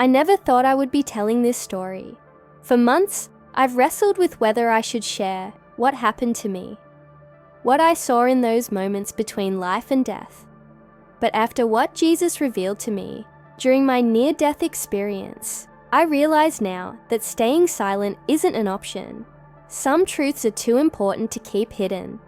I never thought I would be telling this story. For months, I've wrestled with whether I should share what happened to me, what I saw in those moments between life and death. But after what Jesus revealed to me during my near-death experience, I realize now that staying silent isn't an option. Some truths are too important to keep hidden.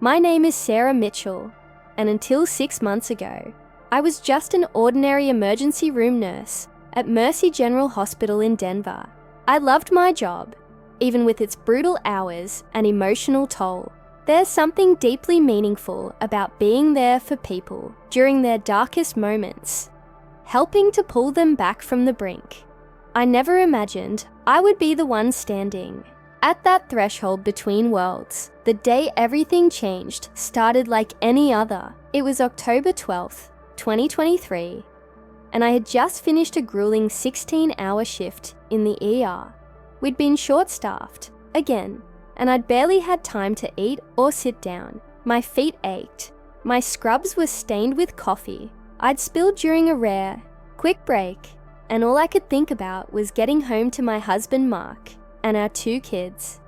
My name is Sarah Mitchell, and until 6 months ago, I was just an ordinary emergency room nurse at Mercy General Hospital in Denver. I loved my job, even with its brutal hours and emotional toll. There's something deeply meaningful about being there for people during their darkest moments, helping to pull them back from the brink. I never imagined I would be the one standing at that threshold between worlds. The day everything changed started like any other. It was October 12th, 2023, and I had just finished a grueling 16-hour shift in the ER. We'd been short-staffed, again, and I'd barely had time to eat or sit down. My feet ached. My scrubs were stained with coffee I'd spilled during a rare, quick break, and all I could think about was getting home to my husband Mark and our 2 kids.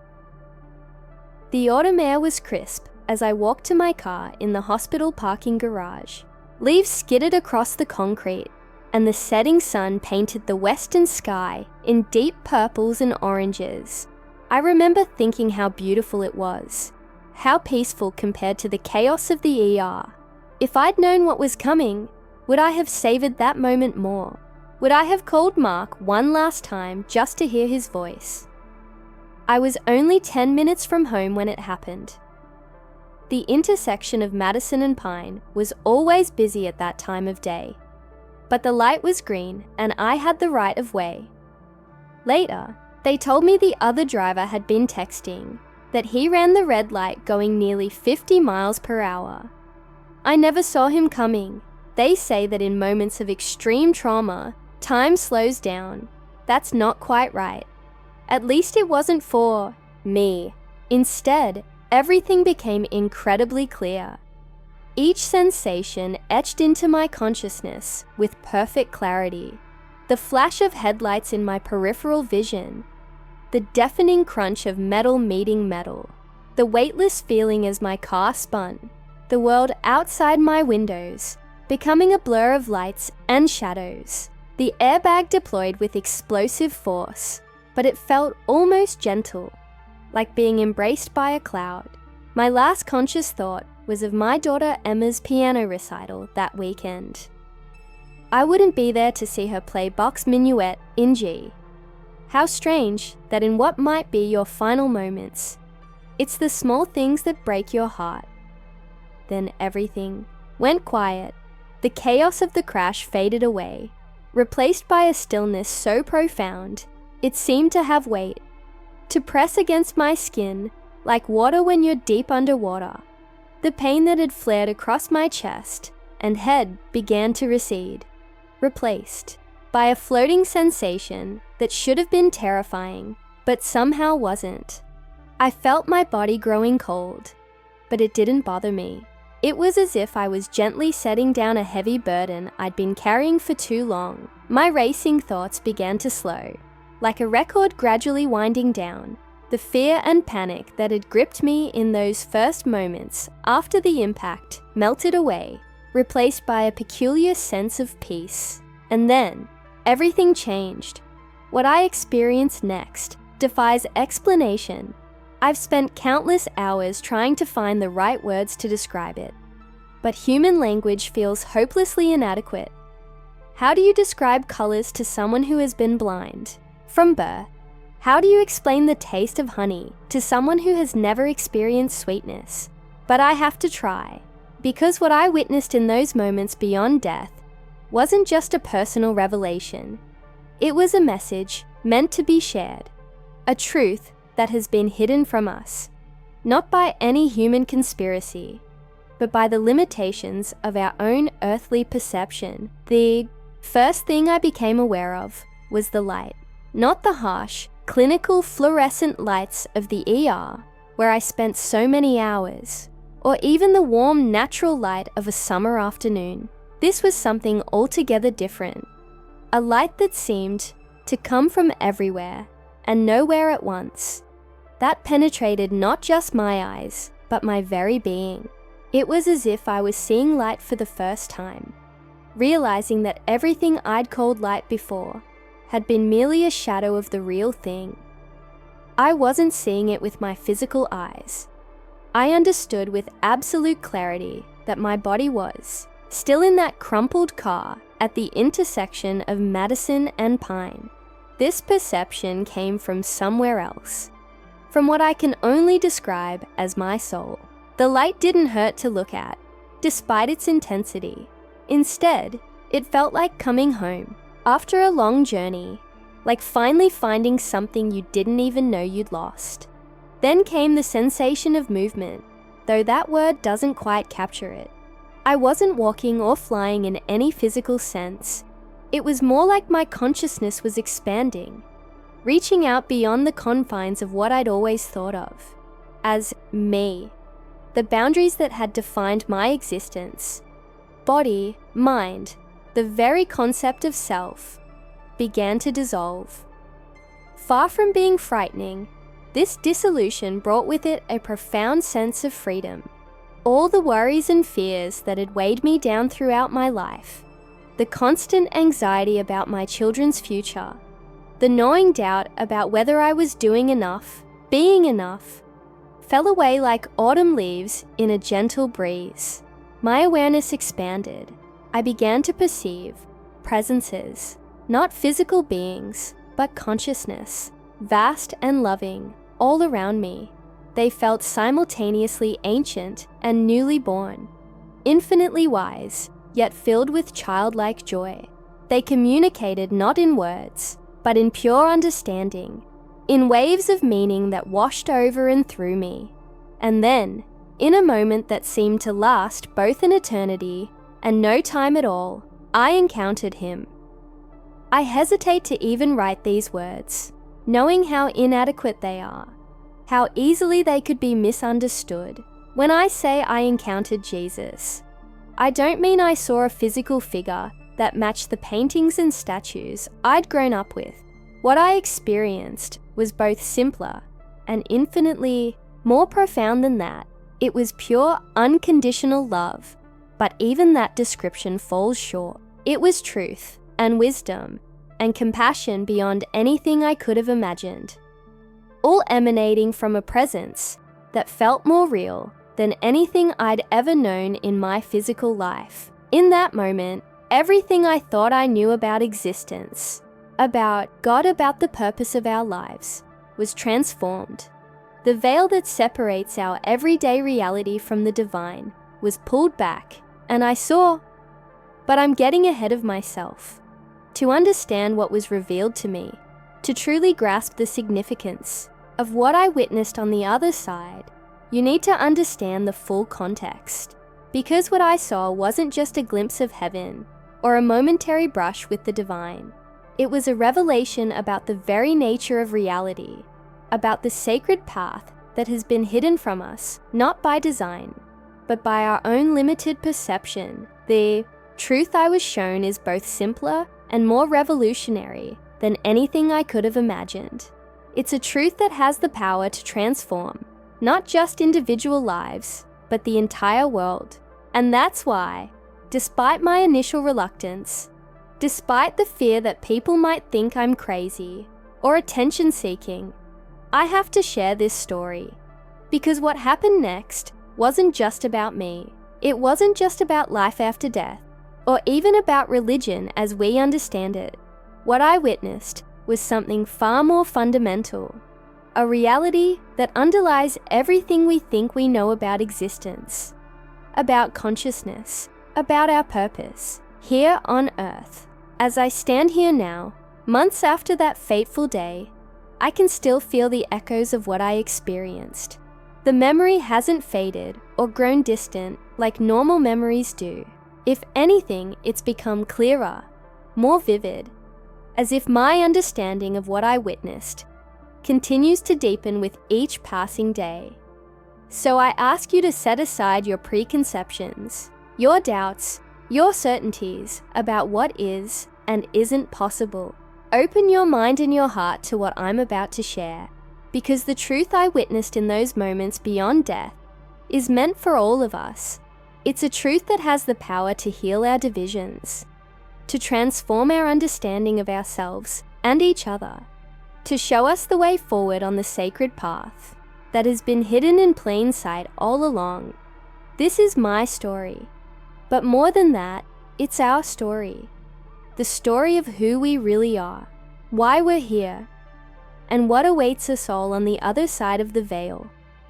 The autumn air was crisp as I walked to my car in the hospital parking garage. Leaves skittered across the concrete, and the setting sun painted the western sky in deep purples and oranges. I remember thinking how beautiful it was, how peaceful compared to the chaos of the ER. If I'd known what was coming, would I have savored that moment more? Would I have called Mark one last time just to hear his voice? I was only 10 minutes from home when it happened. The intersection of Madison and Pine was always busy at that time of day, but the light was green and I had the right of way. Later, they told me the other driver had been texting, that he ran the red light going nearly 50 miles per hour. I never saw him coming. They say that in moments of extreme trauma, time slows down. That's not quite right. At least it wasn't for me. Instead, everything became incredibly clear. Each sensation etched into my consciousness with perfect clarity. The flash of headlights in my peripheral vision, the deafening crunch of metal meeting metal, the weightless feeling as my car spun, the world outside my windows becoming a blur of lights and shadows. The airbag deployed with explosive force, but it felt almost gentle, like being embraced by a cloud. My last conscious thought was of my daughter Emma's piano recital that weekend. I wouldn't be there to see her play Bach's Minuet in G. How strange that in what might be your final moments, it's the small things that break your heart. Then everything went quiet. The chaos of the crash faded away, replaced by a stillness so profound it seemed to have weight, to press against my skin like water when you're deep underwater. The pain that had flared across my chest and head began to recede, replaced by a floating sensation that should have been terrifying, but somehow wasn't. I felt my body growing cold, but it didn't bother me. It was as if I was gently setting down a heavy burden I'd been carrying for too long. My racing thoughts began to slow, like a record gradually winding down. The fear and panic that had gripped me in those first moments after the impact melted away, replaced by a peculiar sense of peace. And then, everything changed. What I experienced next defies explanation. I've spent countless hours trying to find the right words to describe it, but human language feels hopelessly inadequate. How do you describe colors to someone who has been blind from birth? How do you explain the taste of honey to someone who has never experienced sweetness? But I have to try, because what I witnessed in those moments beyond death wasn't just a personal revelation. It was a message meant to be shared, a truth that has been hidden from us, not by any human conspiracy, but by the limitations of our own earthly perception. The first thing I became aware of was the light, not the harsh, clinical fluorescent lights of the ER, where I spent so many hours, or even the warm natural light of a summer afternoon. This was something altogether different. a light that seemed to come from everywhere and nowhere at once, that penetrated not just my eyes, but my very being. It was as if I was seeing light for the first time, realizing that everything I'd called light before had been merely a shadow of the real thing. I wasn't seeing it with my physical eyes. I understood with absolute clarity that my body was still in that crumpled car at the intersection of Madison and Pine. This perception came from somewhere else, from what I can only describe as my soul. The light didn't hurt to look at, despite its intensity. Instead, it felt like coming home after a long journey, like finally finding something you didn't even know you'd lost. Then came the sensation of movement, though that word doesn't quite capture it. I wasn't walking or flying in any physical sense. It was more like my consciousness was expanding, reaching out beyond the confines of what I'd always thought of as me, the boundaries that had defined my existence. Body, mind, the very concept of self, began to dissolve. Far from being frightening, this dissolution brought with it a profound sense of freedom. All the worries and fears that had weighed me down throughout my life, the constant anxiety about my children's future, the gnawing doubt about whether I was doing enough, being enough, fell away like autumn leaves in a gentle breeze. My awareness expanded. I began to perceive presences, not physical beings, but consciousness, vast and loving, all around me. They felt simultaneously ancient and newly born, infinitely wise, yet filled with childlike joy. They communicated not in words, but in pure understanding, in waves of meaning that washed over and through me. And then, in a moment that seemed to last both an eternity and no time at all, I encountered him. I hesitate to even write these words, knowing how inadequate they are, how easily they could be misunderstood. When I say I encountered Jesus, I don't mean I saw a physical figure that matched the paintings and statues I'd grown up with. What I experienced was both simpler and infinitely more profound than that. It was pure, unconditional love, but even that description falls short. It was truth and wisdom and compassion beyond anything I could have imagined, all emanating from a presence that felt more real than anything I'd ever known in my physical life. In that moment, everything I thought I knew about existence, about God, about the purpose of our lives, was transformed. The veil that separates our everyday reality from the divine was pulled back, and I saw. But I'm getting ahead of myself. To understand what was revealed to me, to truly grasp the significance of what I witnessed on the other side, you need to understand the full context. Because what I saw wasn't just a glimpse of heaven or a momentary brush with the divine. It was a revelation about the very nature of reality, about the sacred path that has been hidden from us, not by design, but by our own limited perception. The truth I was shown is both simpler and more revolutionary than anything I could have imagined. It's a truth that has the power to transform not just individual lives, but the entire world. And that's why, despite my initial reluctance, despite the fear that people might think I'm crazy or attention-seeking, I have to share this story. Because what happened next wasn't just about me. It wasn't just about life after death, or even about religion as we understand it. What I witnessed was something far more fundamental, a reality that underlies everything we think we know about existence, about consciousness, about our purpose, here on Earth. As I stand here now, months after that fateful day, I can still feel the echoes of what I experienced. The memory hasn't faded or grown distant like normal memories do. If anything, it's become clearer, more vivid, as if my understanding of what I witnessed continues to deepen with each passing day. So I ask you to set aside your preconceptions, your doubts, your certainties about what is and isn't possible. Open your mind and your heart to what I'm about to share, because the truth I witnessed in those moments beyond death is meant for all of us. It's a truth that has the power to heal our divisions, to transform our understanding of ourselves and each other, to show us the way forward on the sacred path that has been hidden in plain sight all along. This is my story, but more than that, it's our story. The story of who we really are, why we're here, and what awaits us all on the other side of the veil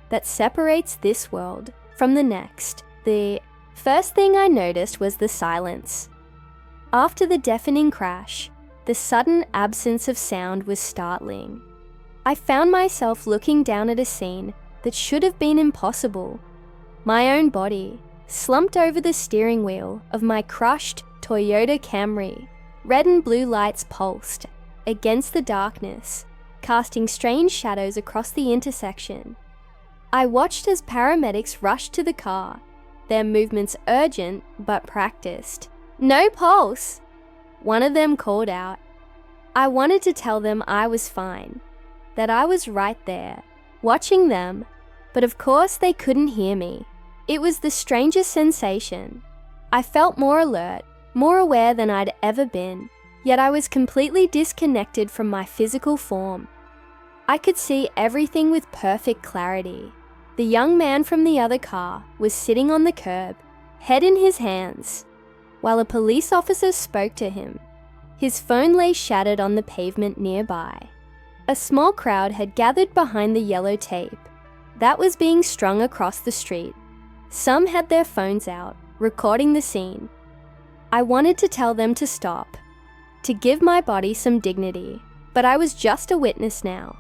that separates this world from the next. The first thing I noticed was the silence. After the deafening crash, the sudden absence of sound was startling. I found myself looking down at a scene that should have been impossible. My own body, slumped over the steering wheel of my crushed Toyota Camry. Red and blue lights pulsed against the darkness, casting strange shadows across the intersection. I watched as paramedics rushed to the car, their movements urgent but practiced. "No pulse!" one of them called out. I wanted to tell them I was fine, that I was right there, watching them, but of course they couldn't hear me. It was the strangest sensation. I felt more alert, more aware than I'd ever been, yet I was completely disconnected from my physical form. I could see everything with perfect clarity. The young man from the other car was sitting on the curb, head in his hands, while a police officer spoke to him. His phone lay shattered on the pavement nearby. A small crowd had gathered behind the yellow tape that was being strung across the street. Some had their phones out, recording the scene. I wanted to tell them to stop, to give my body some dignity, but I was just a witness now.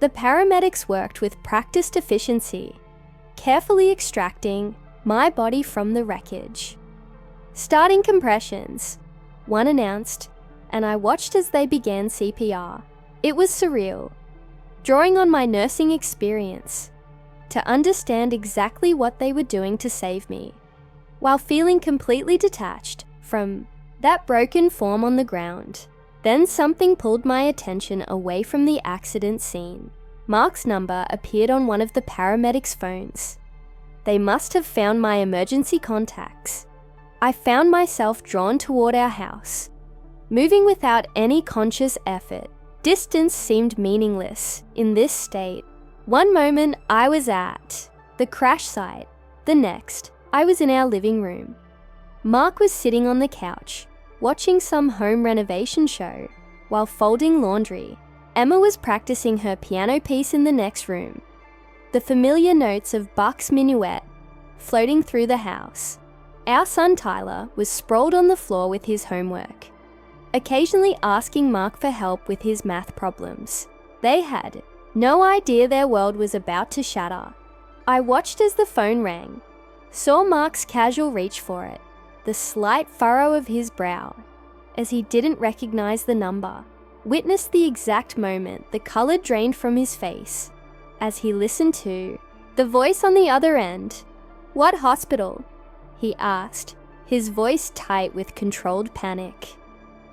The paramedics worked with practiced efficiency, carefully extracting my body from the wreckage. "Starting compressions," one announced, and I watched as they began CPR. It was surreal, drawing on my nursing experience to understand exactly what they were doing to save me, while feeling completely detached from that broken form on the ground. Then something pulled my attention away from the accident scene. Mark's number appeared on one of the paramedics' phones. They must have found my emergency contacts. I found myself drawn toward our house, moving without any conscious effort. Distance seemed meaningless in this state. One moment I was at the crash site, the next I was in our living room. Mark was sitting on the couch, watching some home renovation show while folding laundry. Emma was practicing her piano piece in the next room, the familiar notes of Bach's Minuet floating through the house. Our son Tyler was sprawled on the floor with his homework, occasionally asking Mark for help with his math problems. They had no idea their world was about to shatter. I watched as the phone rang, saw Mark's casual reach for it, the slight furrow of his brow as he didn't recognize the number, witnessed the exact moment the color drained from his face as he listened to the voice on the other end. "What hospital?" he asked, his voice tight with controlled panic.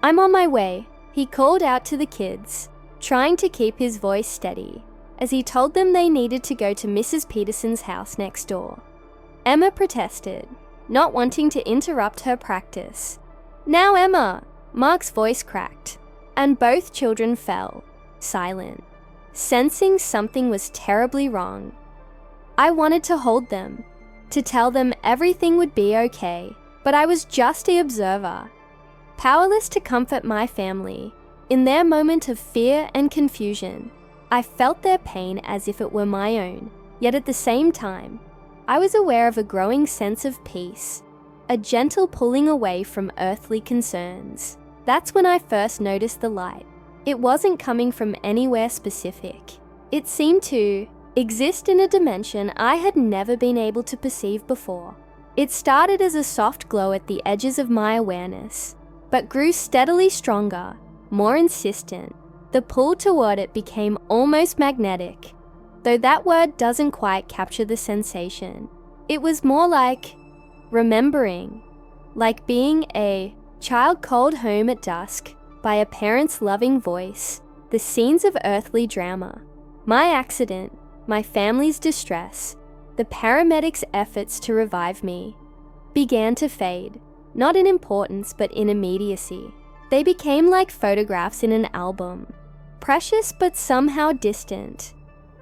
"I'm on my way," he called out to the kids, trying to keep his voice steady as he told them they needed to go to Mrs. Peterson's house next door. Emma protested, not wanting to interrupt her practice. "Now, Emma!" Mark's voice cracked, and both children fell silent, sensing something was terribly wrong. I wanted to hold them, to tell them everything would be okay, but I was just the observer, powerless to comfort my family. In their moment of fear and confusion, I felt their pain as if it were my own, yet at the same time, I was aware of a growing sense of peace, a gentle pulling away from earthly concerns. That's when I first noticed the light. It wasn't coming from anywhere specific. It seemed to exist in a dimension I had never been able to perceive before. It started as a soft glow at the edges of my awareness, but grew steadily stronger, more insistent. The pull toward it became almost magnetic, though that word doesn't quite capture the sensation. It was more like remembering, like being a child called home at dusk by a parent's loving voice, the scenes of earthly drama, my accident, my family's distress, the paramedics' efforts to revive me, began to fade, not in importance but in immediacy. They became like photographs in an album, precious but somehow distant.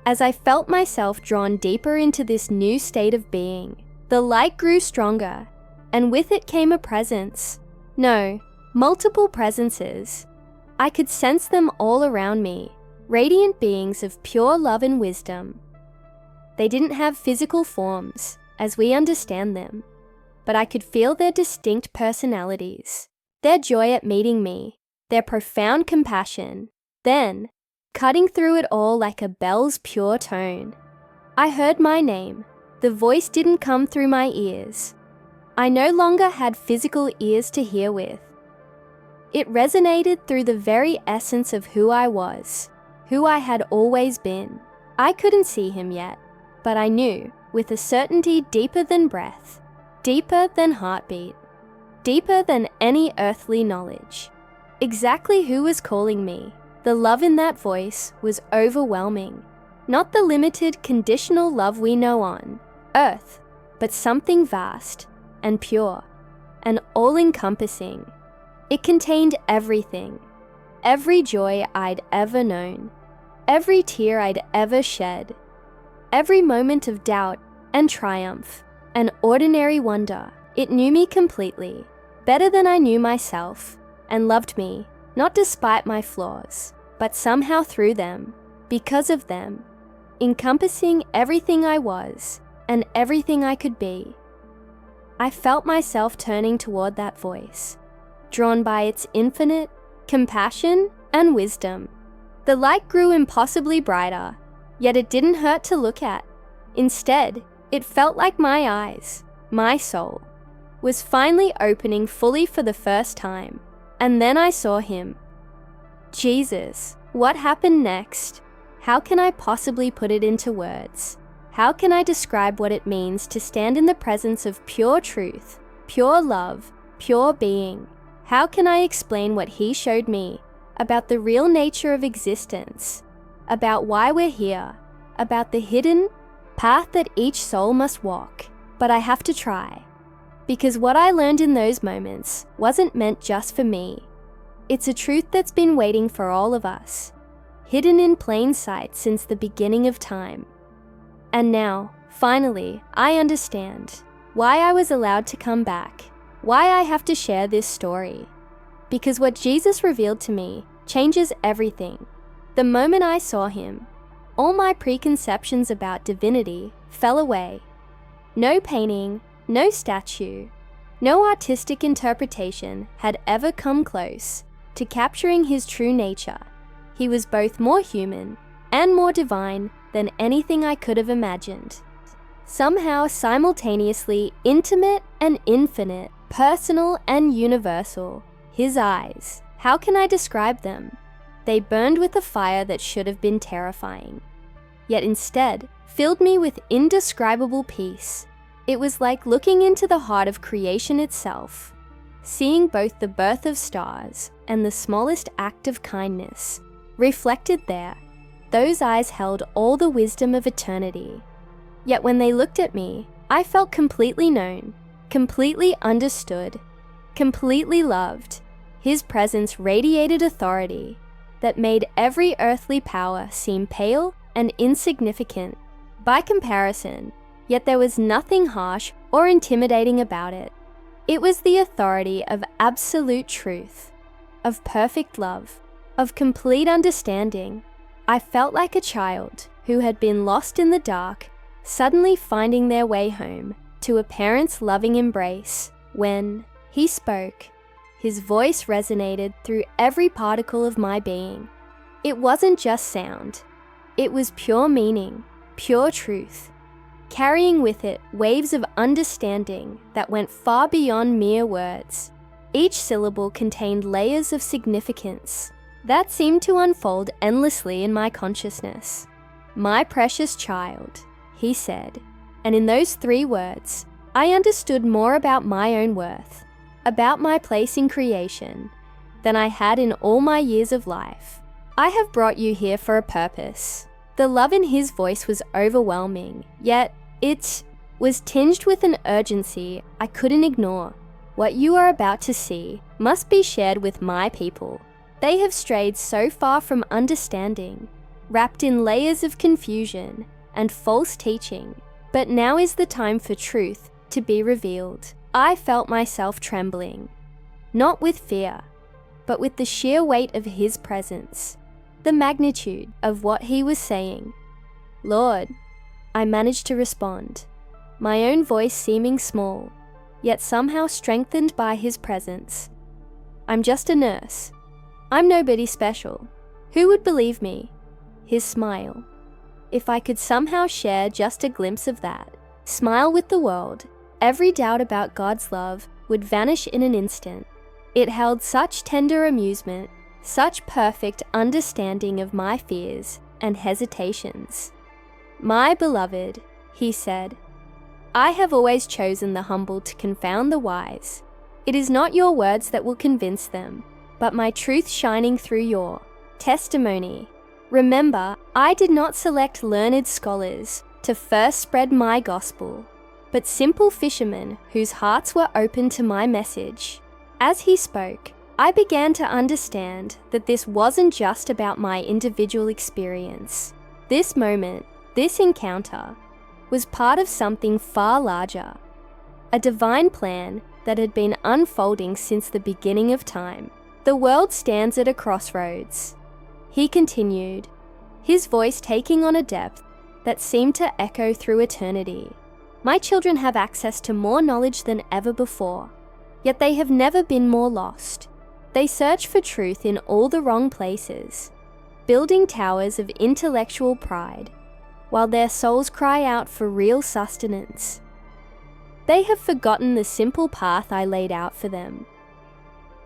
As I felt myself drawn deeper into this new state of being, the light grew stronger, and with it came a presence. No, multiple presences. I could sense them all around me, radiant beings of pure love and wisdom. They didn't have physical forms, as we understand them, but I could feel their distinct personalities, their joy at meeting me, their profound compassion. Then, cutting through it all like a bell's pure tone, I heard my name. The voice didn't come through my ears. I no longer had physical ears to hear with. It resonated through the very essence of who I was, who I had always been. I couldn't see him yet, but I knew, with a certainty deeper than breath, deeper than heartbeat, deeper than any earthly knowledge, exactly who was calling me. The love in that voice was overwhelming. Not the limited, conditional love we know on earth, but something vast and pure and all-encompassing. It contained everything, every joy I'd ever known, every tear I'd ever shed, every moment of doubt and triumph and ordinary wonder. It knew me completely, better than I knew myself, and loved me, not despite my flaws, but somehow through them, because of them, encompassing everything I was and everything I could be. I felt myself turning toward that voice, drawn by its infinite compassion and wisdom. The light grew impossibly brighter, yet it didn't hurt to look at. Instead, it felt like my eyes, my soul, was finally opening fully for the first time. And then I saw him. Jesus, what happened next? How can I possibly put it into words? How can I describe what it means to stand in the presence of pure truth, pure love, pure being? How can I explain what he showed me about the real nature of existence, about why we're here, about the hidden path that each soul must walk? But I have to try, because what I learned in those moments wasn't meant just for me. It's a truth that's been waiting for all of us, hidden in plain sight since the beginning of time. And now, finally, I understand why I was allowed to come back, why I have to share this story. Because what Jesus revealed to me changes everything. The moment I saw him, all my preconceptions about divinity fell away. No painting, no statue, no artistic interpretation had ever come close to capturing his true nature. He was both more human and more divine than anything I could have imagined. Somehow simultaneously intimate and infinite, personal and universal. His eyes, how can I describe them? They burned with a fire that should have been terrifying, yet instead filled me with indescribable peace. It was like looking into the heart of creation itself, seeing both the birth of stars and the smallest act of kindness reflected there. Those eyes held all the wisdom of eternity. Yet when they looked at me, I felt completely known, completely understood, completely loved. His presence radiated authority that made every earthly power seem pale and insignificant by comparison, yet there was nothing harsh or intimidating about it. It was the authority of absolute truth, of perfect love, of complete understanding. I felt like a child who had been lost in the dark, suddenly finding their way home to a parent's loving embrace. When he spoke, his voice resonated through every particle of my being. It wasn't just sound, it was pure meaning, pure truth, carrying with it waves of understanding that went far beyond mere words. Each syllable contained layers of significance that seemed to unfold endlessly in my consciousness. My precious child, he said, and in those 3 words, I understood more about my own worth, about my place in creation than I had in all my years of life. I have brought you here for a purpose." The love in his voice was overwhelming, yet it was tinged with an urgency I couldn't ignore. "What you are about to see must be shared with my people. They have strayed so far from understanding, wrapped in layers of confusion and false teaching. But now is the time for truth to be revealed." I felt myself trembling, not with fear, but with the sheer weight of his presence, the magnitude of what he was saying. "Lord," I managed to respond, my own voice seeming small, yet somehow strengthened by his presence. "I'm just a nurse. I'm nobody special. Who would believe me?" His smile. If I could somehow share just a glimpse of that smile with the world, every doubt about God's love would vanish in an instant. It held such tender amusement, such perfect understanding of my fears and hesitations. "My beloved," he said, "I have always chosen the humble to confound the wise. It is not your words that will convince them, but my truth shining through your testimony. Remember, I did not select learned scholars to first spread my gospel, but simple fishermen whose hearts were open to my message." As he spoke, I began to understand that this wasn't just about my individual experience. This moment, this encounter, was part of something far larger, a divine plan that had been unfolding since the beginning of time. "The world stands at a crossroads," he continued, his voice taking on a depth that seemed to echo through eternity. "My children have access to more knowledge than ever before, yet they have never been more lost. They search for truth in all the wrong places, building towers of intellectual pride, while their souls cry out for real sustenance. They have forgotten the simple path I laid out for them."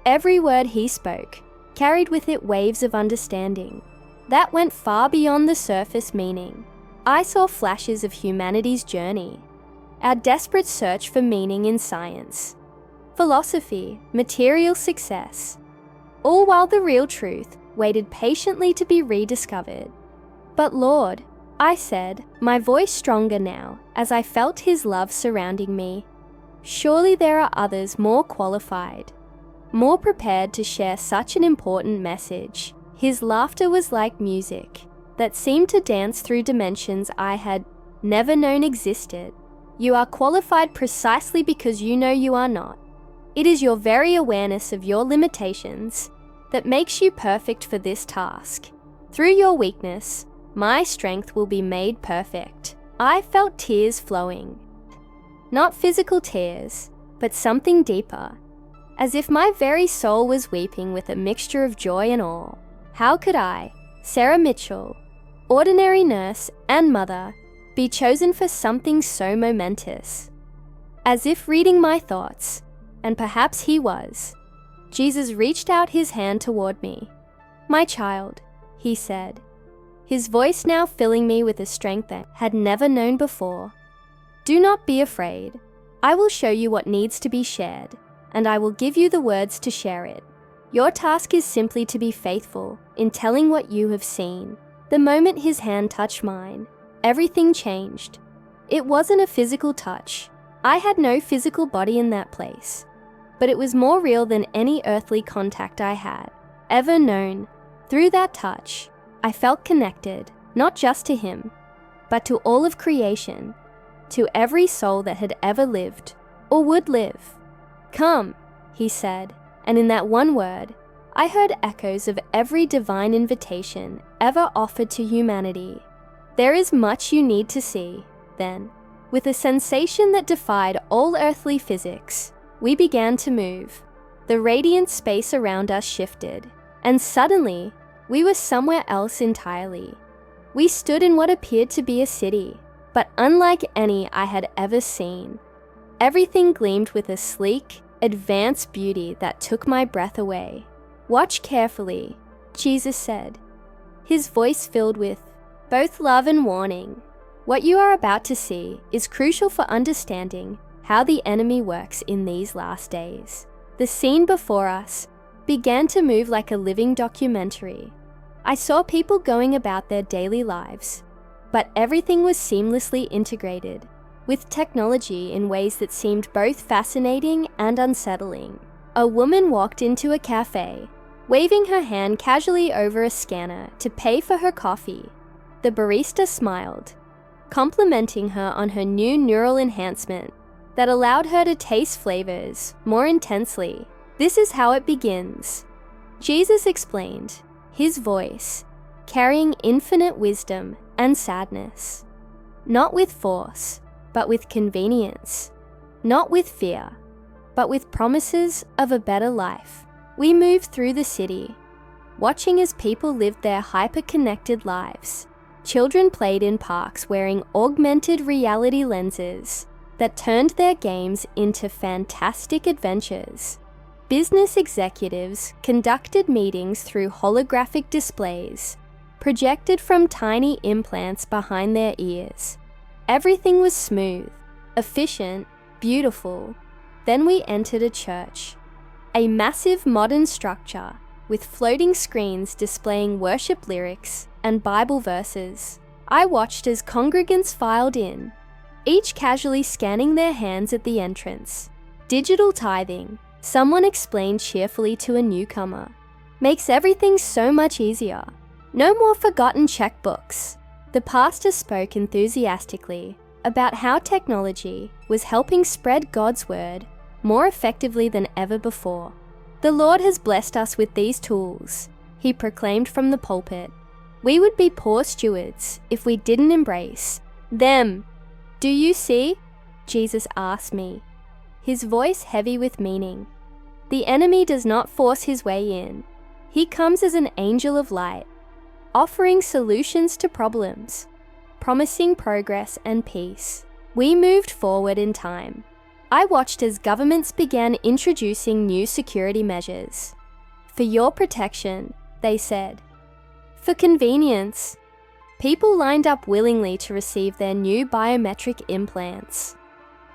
Every word he spoke carried with it waves of understanding that went far beyond the surface meaning. I saw flashes of humanity's journey, our desperate search for meaning in science, philosophy, material success, all while the real truth waited patiently to be rediscovered. "But Lord," I said, my voice stronger now as I felt his love surrounding me, "surely there are others more qualified, more prepared to share such an important message." His laughter was like music that seemed to dance through dimensions I had never known existed. "You are qualified precisely because you know you are not. It is your very awareness of your limitations that makes you perfect for this task. Through your weakness, my strength will be made perfect." I felt tears flowing. Not physical tears, but something deeper, as if my very soul was weeping with a mixture of joy and awe. How could I, Sarah Mitchell, ordinary nurse and mother, be chosen for something so momentous? As if reading my thoughts, and perhaps he was, Jesus reached out his hand toward me. "My child," he said, his voice now filling me with a strength I had never known before. "Do not be afraid. I will show you what needs to be shared, and I will give you the words to share it. Your task is simply to be faithful in telling what you have seen." The moment his hand touched mine, everything changed. It wasn't a physical touch. I had no physical body in that place, but it was more real than any earthly contact I had ever known. Through that touch, I felt connected, not just to him, but to all of creation, to every soul that had ever lived or would live. "Come," he said, and in that one word, I heard echoes of every divine invitation ever offered to humanity. "There is much you need to see," then. With a sensation that defied all earthly physics, we began to move. The radiant space around us shifted, and suddenly, we were somewhere else entirely. We stood in what appeared to be a city, but unlike any I had ever seen. Everything gleamed with a sleek, advanced beauty that took my breath away. "Watch carefully," Jesus said, his voice filled with both love and warning. "What you are about to see is crucial for understanding how the enemy works in these last days. The scene before us began to move like a living documentary. I saw people going about their daily lives, but everything was seamlessly integrated with technology in ways that seemed both fascinating and unsettling. A woman walked into a cafe, waving her hand casually over a scanner to pay for her coffee. The barista smiled, complimenting her on her new neural enhancement that allowed her to taste flavors more intensely. "This is how it begins," Jesus explained, his voice carrying infinite wisdom and sadness. Not with force, but with convenience. Not with fear, but with promises of a better life. We moved through the city, watching as people lived their hyper-connected lives. Children played in parks wearing augmented reality lenses that turned their games into fantastic adventures. Business executives conducted meetings through holographic displays, projected from tiny implants behind their ears. Everything was smooth, efficient, beautiful. Then we entered a church, a massive modern structure with floating screens displaying worship lyrics and Bible verses. I watched as congregants filed in, each casually scanning their hands at the entrance. Digital tithing, someone explained cheerfully to a newcomer, makes everything so much easier. No more forgotten checkbooks. The pastor spoke enthusiastically about how technology was helping spread God's word more effectively than ever before. "The Lord has blessed us with these tools," he proclaimed from the pulpit. "We would be poor stewards if we didn't embrace them." "Do you see?" Jesus asked me, his voice heavy with meaning. "The enemy does not force his way in. He comes as an angel of light, offering solutions to problems, promising progress and peace." We moved forward in time. I watched as governments began introducing new security measures. "For your protection," they said. "For convenience." People lined up willingly to receive their new biometric implants.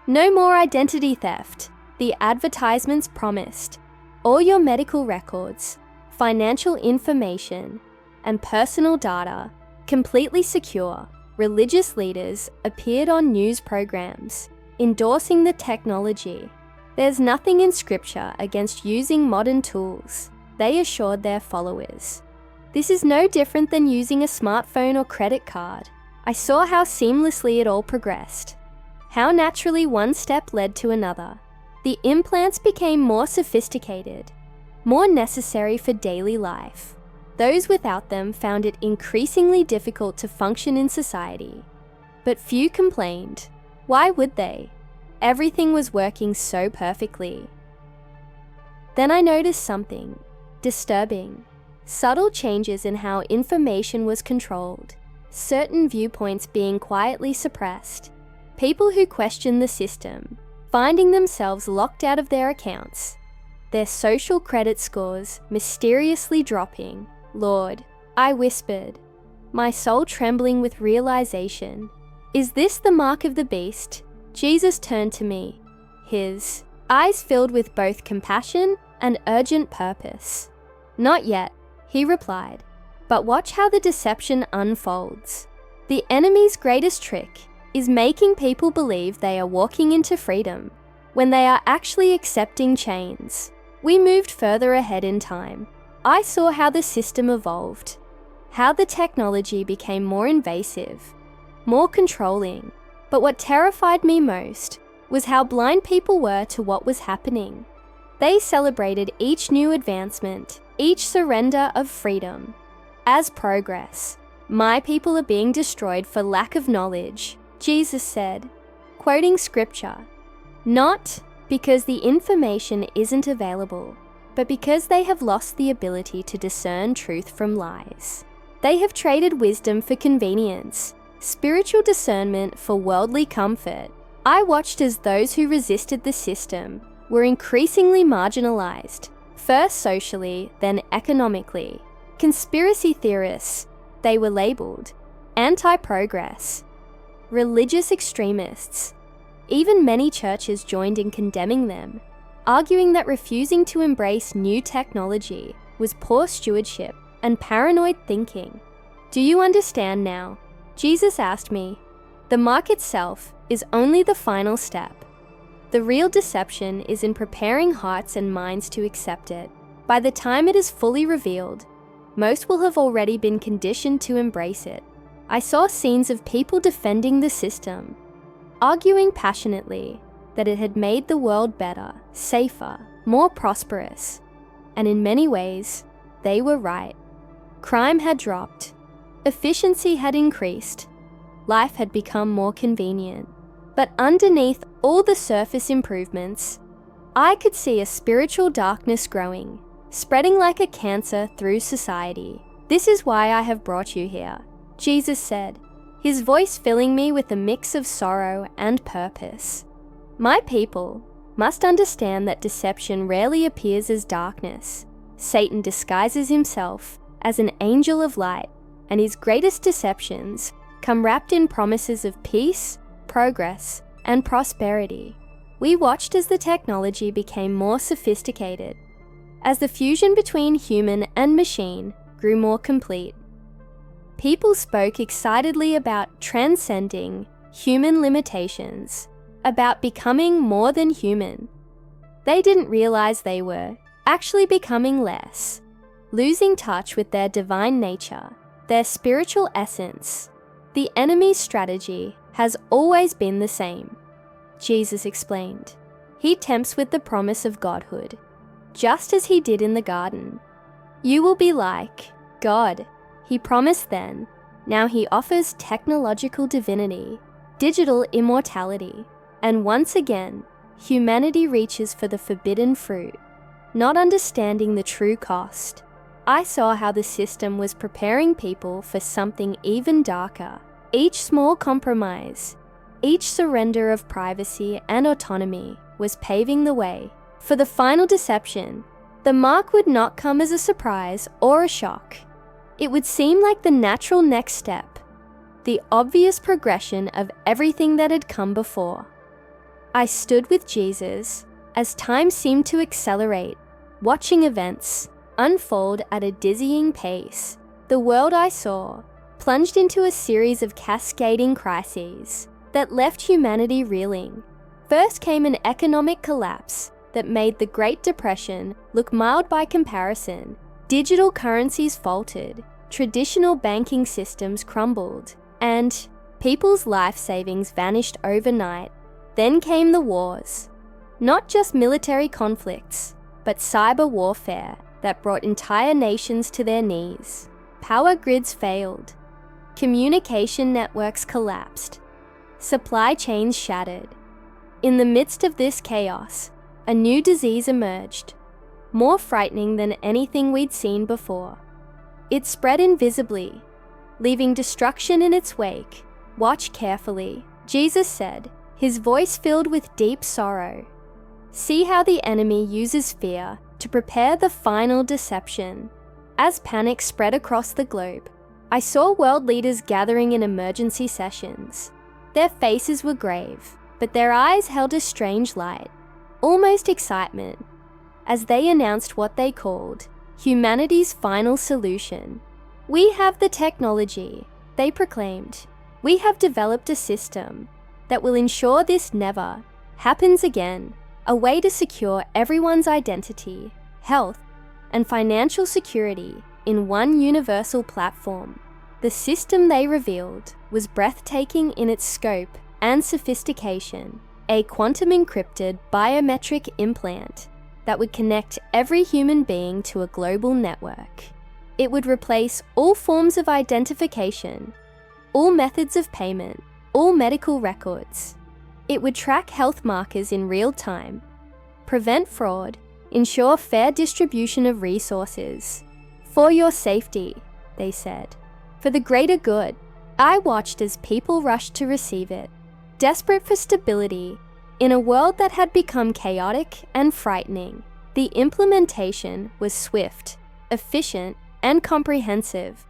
"No more identity theft," the advertisements promised. "All your medical records, financial information, and personal data completely secure." Religious leaders appeared on news programs, endorsing the technology. "There's nothing in Scripture against using modern tools," they assured their followers. "This is no different than using a smartphone or credit card." I saw how seamlessly it all progressed, how naturally one step led to another. The implants became more sophisticated, more necessary for daily life. Those without them found it increasingly difficult to function in society. But few complained. Why would they? Everything was working so perfectly. Then I noticed something disturbing. Subtle changes in how information was controlled, certain viewpoints being quietly suppressed, people who questioned the system, finding themselves locked out of their accounts, their social credit scores mysteriously dropping. "Lord," I whispered, my soul trembling with realization. "Is this the mark of the beast?" Jesus turned to me, his eyes filled with both compassion and urgent purpose. "Not yet," he replied, "but watch how the deception unfolds. The enemy's greatest trick is making people believe they are walking into freedom when they are actually accepting chains." We moved further ahead in time. I saw how the system evolved, how the technology became more invasive, more controlling. But what terrified me most was how blind people were to what was happening. They celebrated each new advancement, each surrender of freedom, as progress. "My people are being destroyed for lack of knowledge," Jesus said, quoting scripture. "Not because the information isn't available, but because they have lost the ability to discern truth from lies. They have traded wisdom for convenience, spiritual discernment for worldly comfort." I watched as those who resisted the system were increasingly marginalized, first socially, then economically. Conspiracy theorists, they were labeled, anti-progress, religious extremists. Even many churches joined in condemning them. arguing that refusing to embrace new technology was poor stewardship and paranoid thinking. "Do you understand now?" Jesus asked me. "The mark itself is only the final step. The real deception is in preparing hearts and minds to accept it. By the time it is fully revealed, most will have already been conditioned to embrace it." I saw scenes of people defending the system, arguing passionately that it had made the world better, safer, more prosperous. And in many ways, they were right. Crime had dropped, efficiency had increased, life had become more convenient. But underneath all the surface improvements, I could see a spiritual darkness growing, spreading like a cancer through society. "This is why I have brought you here," Jesus said, his voice filling me with a mix of sorrow and purpose. "My people must understand that deception rarely appears as darkness. Satan disguises himself as an angel of light, and his greatest deceptions come wrapped in promises of peace, progress, and prosperity." We watched as the technology became more sophisticated, as the fusion between human and machine grew more complete. People spoke excitedly about transcending human limitations, about becoming more than human. They didn't realize they were actually becoming less, losing touch with their divine nature, their spiritual essence. "The enemy's strategy has always been the same," Jesus explained. "He tempts with the promise of godhood, just as he did in the garden. You will be like God, he promised then. Now he offers technological divinity, digital immortality, and once again, humanity reaches for the forbidden fruit, not understanding the true cost. I saw how the system was preparing people for something even darker. Each small compromise, each surrender of privacy and autonomy was paving the way for the final deception. The mark would not come as a surprise or a shock. It would seem like the natural next step, the obvious progression of everything that had come before. I stood with Jesus as time seemed to accelerate, watching events unfold at a dizzying pace. The world I saw plunged into a series of cascading crises that left humanity reeling. First came an economic collapse that made the Great Depression look mild by comparison. Digital currencies faltered, traditional banking systems crumbled, and people's life savings vanished overnight. Then came the wars. Not just military conflicts, but cyber warfare that brought entire nations to their knees. Power grids failed. Communication networks collapsed. Supply chains shattered. In the midst of this chaos, a new disease emerged, more frightening than anything we'd seen before. It spread invisibly, leaving destruction in its wake. "Watch carefully," Jesus said, his voice filled with deep sorrow. "See how the enemy uses fear to prepare the final deception." As panic spread across the globe, I saw world leaders gathering in emergency sessions. Their faces were grave, but their eyes held a strange light, almost excitement, as they announced what they called humanity's final solution. "We have the technology," they proclaimed. "We have developed a system that will ensure this never happens again, a way to secure everyone's identity, health, and financial security in one universal platform." The system they revealed was breathtaking in its scope and sophistication, a quantum-encrypted biometric implant that would connect every human being to a global network. It would replace all forms of identification, all methods of payment, all medical records. It would track health markers in real time, prevent fraud, ensure fair distribution of resources. "For your safety," they said. "For the greater good." I watched as people rushed to receive it, desperate for stability in a world that had become chaotic and frightening. The implementation was swift, efficient, and comprehensive.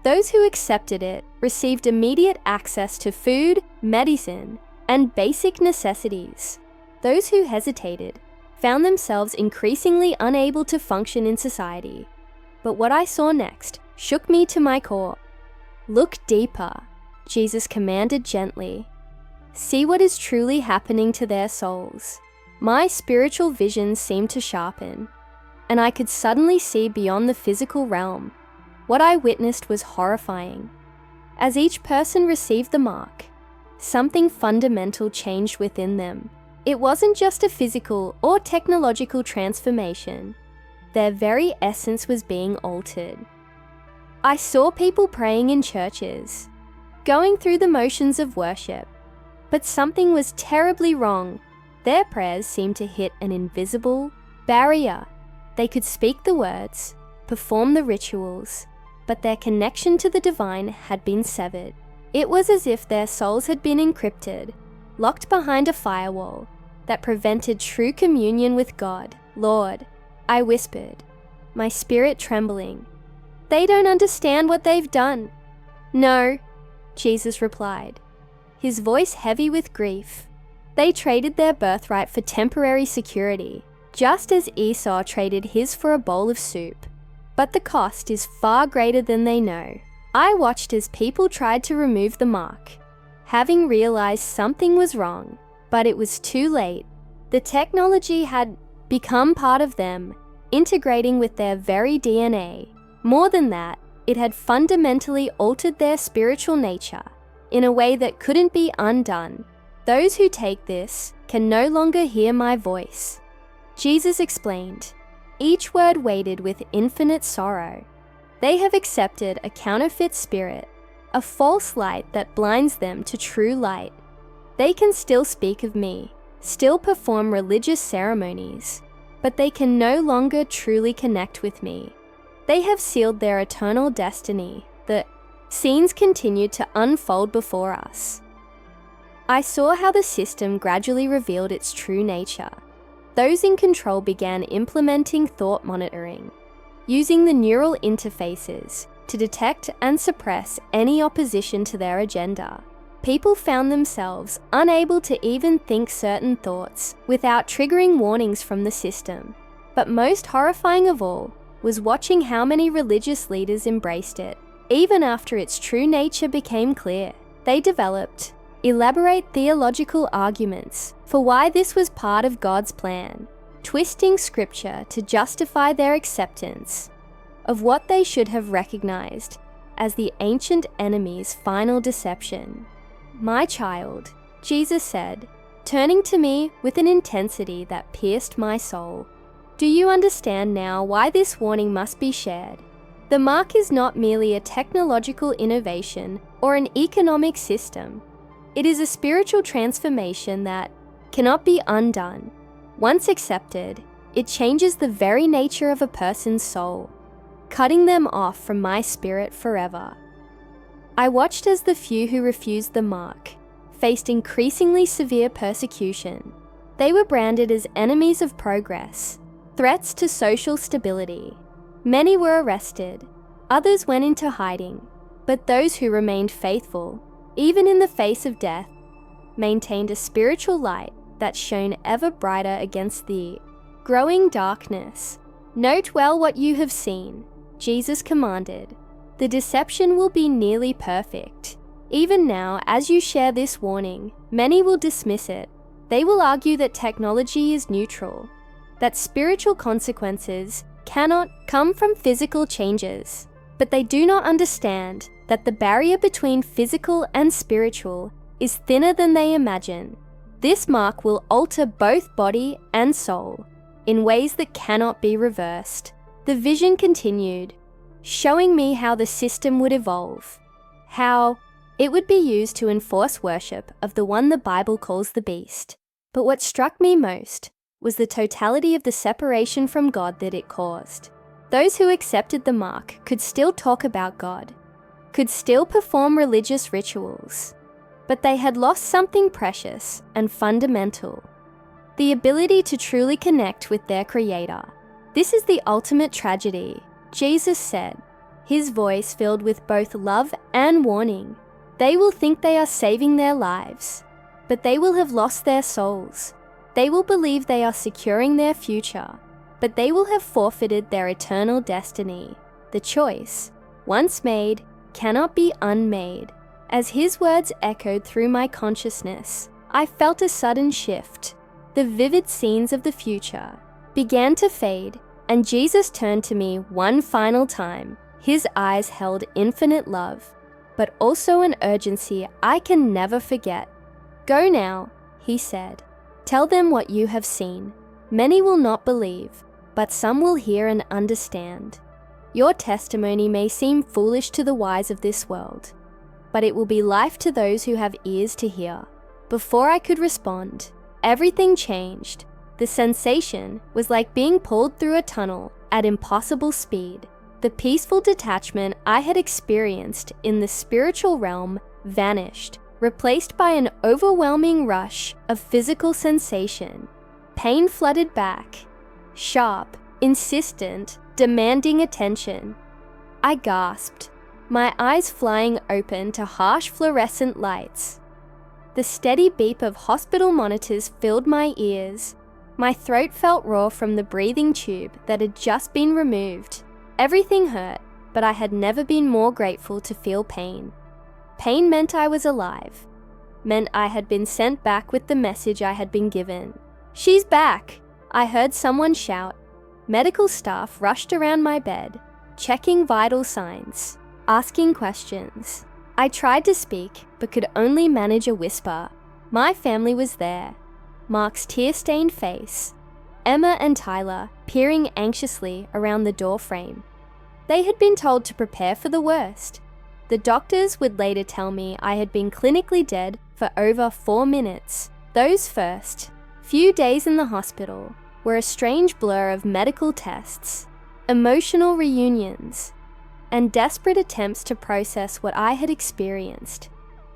Those who accepted it received immediate access to food, medicine, and basic necessities. Those who hesitated found themselves increasingly unable to function in society. But what I saw next shook me to my core. "Look deeper," Jesus commanded gently. "See what is truly happening to their souls." My spiritual vision seemed to sharpen, and I could suddenly see beyond the physical realm. What I witnessed was horrifying. As each person received the mark, something fundamental changed within them. It wasn't just a physical or technological transformation. Their very essence was being altered. I saw people praying in churches, going through the motions of worship, but something was terribly wrong. Their prayers seemed to hit an invisible barrier. They could speak the words, perform the rituals, but their connection to the divine had been severed. It was as if their souls had been encrypted, locked behind a firewall that prevented true communion with God. "Lord," I whispered, my spirit trembling, "they don't understand what they've done." "No," Jesus replied, his voice heavy with grief. "They traded their birthright for temporary security, just as Esau traded his for a bowl of soup. But the cost is far greater than they know." I watched as people tried to remove the mark, having realized something was wrong, but it was too late. The technology had become part of them, integrating with their very DNA. More than that, it had fundamentally altered their spiritual nature in a way that couldn't be undone. "Those who take this can no longer hear my voice," Jesus explained, each word weighted with infinite sorrow. "They have accepted a counterfeit spirit, a false light that blinds them to true light. They can still speak of me, still perform religious ceremonies, but they can no longer truly connect with me. They have sealed their eternal destiny." The scenes continued to unfold before us. I saw how the system gradually revealed its true nature. Those in control began implementing thought monitoring, using the neural interfaces to detect and suppress any opposition to their agenda. People found themselves unable to even think certain thoughts without triggering warnings from the system. But most horrifying of all was watching how many religious leaders embraced it. Even after its true nature became clear, they developed elaborate theological arguments for why this was part of God's plan, twisting scripture to justify their acceptance of what they should have recognized as the ancient enemy's final deception. "My child," Jesus said, turning to me with an intensity that pierced my soul, "do you understand now why this warning must be shared? The mark is not merely a technological innovation or an economic system. It is a spiritual transformation that cannot be undone. Once accepted, it changes the very nature of a person's soul, cutting them off from my spirit forever." I watched as the few who refused the mark faced increasingly severe persecution. They were branded as enemies of progress, threats to social stability. Many were arrested, others went into hiding, but those who remained faithful, even in the face of death, maintained a spiritual light that shone ever brighter against the growing darkness. "Note well what you have seen," Jesus commanded. "The deception will be nearly perfect. Even now, as you share this warning, many will dismiss it. They will argue that technology is neutral, that spiritual consequences cannot come from physical changes. But they do not understand that the barrier between physical and spiritual is thinner than they imagine. This mark will alter both body and soul in ways that cannot be reversed." The vision continued, showing me how the system would evolve, how it would be used to enforce worship of the one the Bible calls the beast. But what struck me most was the totality of the separation from God that it caused. Those who accepted the mark could still talk about God, could still perform religious rituals, but they had lost something precious and fundamental: the ability to truly connect with their Creator. "This is the ultimate tragedy," Jesus said, his voice filled with both love and warning. "They will think they are saving their lives, but they will have lost their souls. They will believe they are securing their future, but they will have forfeited their eternal destiny. The choice, once made, cannot be unmade. As his words echoed through my consciousness, I felt a sudden shift. The vivid scenes of the future began to fade, and Jesus turned to me one final time. His eyes held infinite love, but also an urgency I can never forget. "Go now," he said. "Tell them what you have seen. Many will not believe, but some will hear and understand. Your testimony may seem foolish to the wise of this world, but it will be life to those who have ears to hear." Before I could respond, everything changed. The sensation was like being pulled through a tunnel at impossible speed. The peaceful detachment I had experienced in the spiritual realm vanished, replaced by an overwhelming rush of physical sensation. Pain flooded back, sharp, insistent, demanding attention. I gasped, my eyes flying open to harsh fluorescent lights. The steady beep of hospital monitors filled my ears. My throat felt raw from the breathing tube that had just been removed. Everything hurt, but I had never been more grateful to feel pain. Pain meant I was alive, meant I had been sent back with the message I had been given. "She's back!" I heard someone shout. Medical staff rushed around my bed, checking vital signs, asking questions. I tried to speak, but could only manage a whisper. My family was there. Mark's tear-stained face, Emma and Tyler peering anxiously around the doorframe. They had been told to prepare for the worst. The doctors would later tell me I had been clinically dead for over 4 minutes. Those first few days in the hospital were a strange blur of medical tests, emotional reunions, and desperate attempts to process what I had experienced.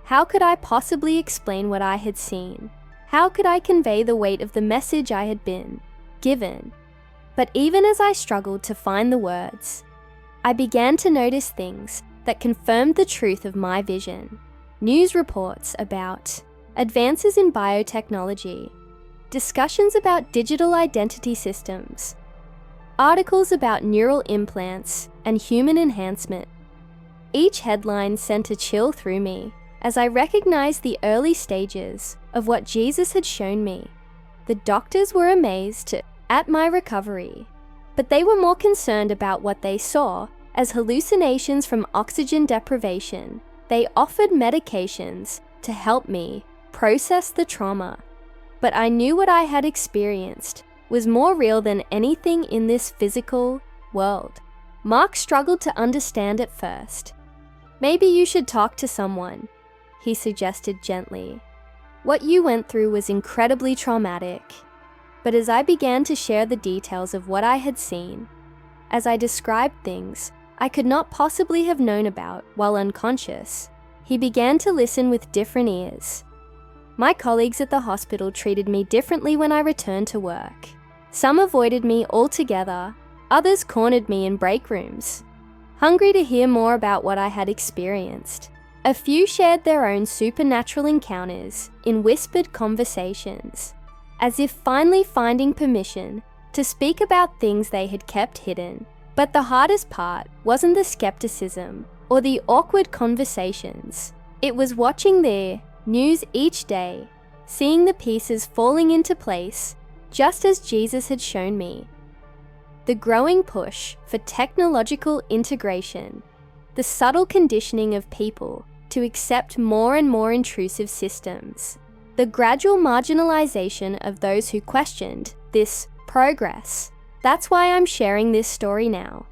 How could I possibly explain what I had seen? How could I convey the weight of the message I had been given? But even as I struggled to find the words, I began to notice things that confirmed the truth of my vision. News reports about advances in biotechnology, discussions about digital identity systems, articles about neural implants and human enhancement. Each headline sent a chill through me as I recognized the early stages of what Jesus had shown me. The doctors were amazed at my recovery, but they were more concerned about what they saw as hallucinations from oxygen deprivation. They offered medications to help me process the trauma, but I knew what I had experienced was more real than anything in this physical world. Mark struggled to understand at first. "Maybe you should talk to someone," he suggested gently. "What you went through was incredibly traumatic." But as I began to share the details of what I had seen, as I described things I could not possibly have known about while unconscious, he began to listen with different ears. My colleagues at the hospital treated me differently when I returned to work. Some avoided me altogether, others cornered me in break rooms, hungry to hear more about what I had experienced. A few shared their own supernatural encounters in whispered conversations, as if finally finding permission to speak about things they had kept hidden. But the hardest part wasn't the skepticism or the awkward conversations. It was watching their news each day, seeing the pieces falling into place just as Jesus had shown me. The growing push for technological integration, the subtle conditioning of people to accept more and more intrusive systems, the gradual marginalization of those who questioned this progress. That's why I'm sharing this story now.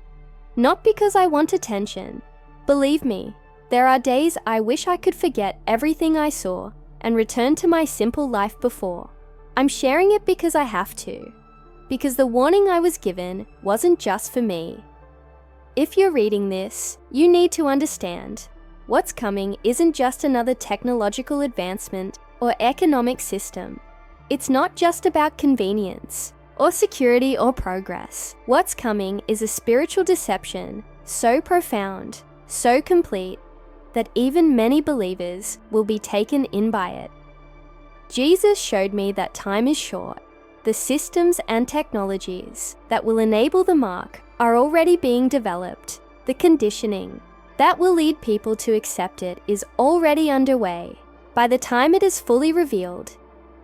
Not because I want attention. Believe me, there are days I wish I could forget everything I saw and return to my simple life before. I'm sharing it because I have to. Because the warning I was given wasn't just for me. If you're reading this, you need to understand what's coming isn't just another technological advancement or economic system. It's not just about convenience or security or progress. What's coming is a spiritual deception so profound, so complete, that even many believers will be taken in by it. Jesus showed me that time is short. The systems and technologies that will enable the mark are already being developed. The conditioning that will lead people to accept it is already underway. By the time it is fully revealed,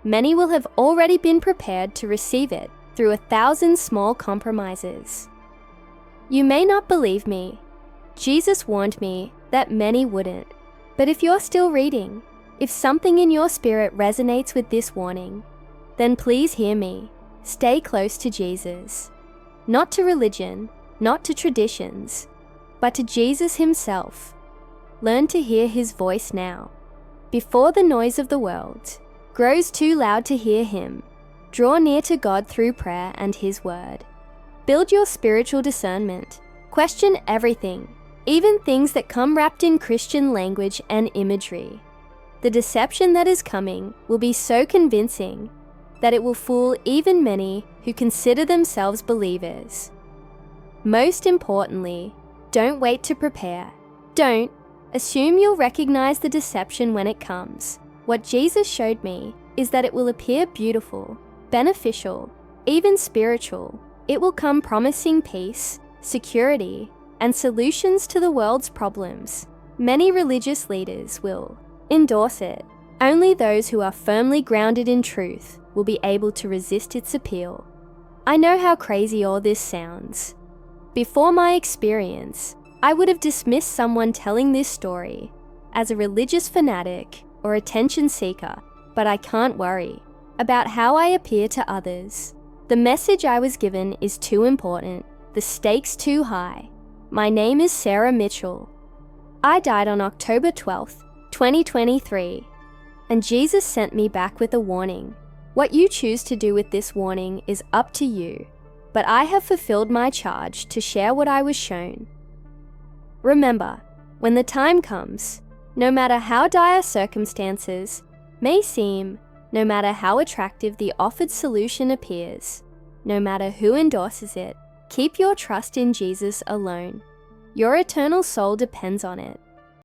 many will have already been prepared to receive it through 1,000 small compromises. You may not believe me. Jesus warned me that many wouldn't. But if you're still reading, if something in your spirit resonates with this warning, then please hear me. Stay close to Jesus. Not to religion, not to traditions, but to Jesus himself. Learn to hear his voice now. Before the noise of the world grows too loud to hear him, draw near to God through prayer and his word. Build your spiritual discernment. Question everything, even things that come wrapped in Christian language and imagery. The deception that is coming will be so convincing that it will fool even many who consider themselves believers. Most importantly, don't wait to prepare. Don't assume you'll recognize the deception when it comes. What Jesus showed me is that it will appear beautiful, beneficial, even spiritual. It will come promising peace, security, and solutions to the world's problems. Many religious leaders will endorse it. Only those who are firmly grounded in truth will be able to resist its appeal. I know how crazy all this sounds. Before my experience, I would have dismissed someone telling this story as a religious fanatic or attention seeker, but I can't worry about how I appear to others. The message I was given is too important, the stakes too high. My name is Sarah Mitchell. I died on October 12th, 2023, and Jesus sent me back with a warning. What you choose to do with this warning is up to you, but I have fulfilled my charge to share what I was shown. Remember, when the time comes, no matter how dire circumstances may seem, no matter how attractive the offered solution appears, no matter who endorses it, keep your trust in Jesus alone. Your eternal soul depends on it.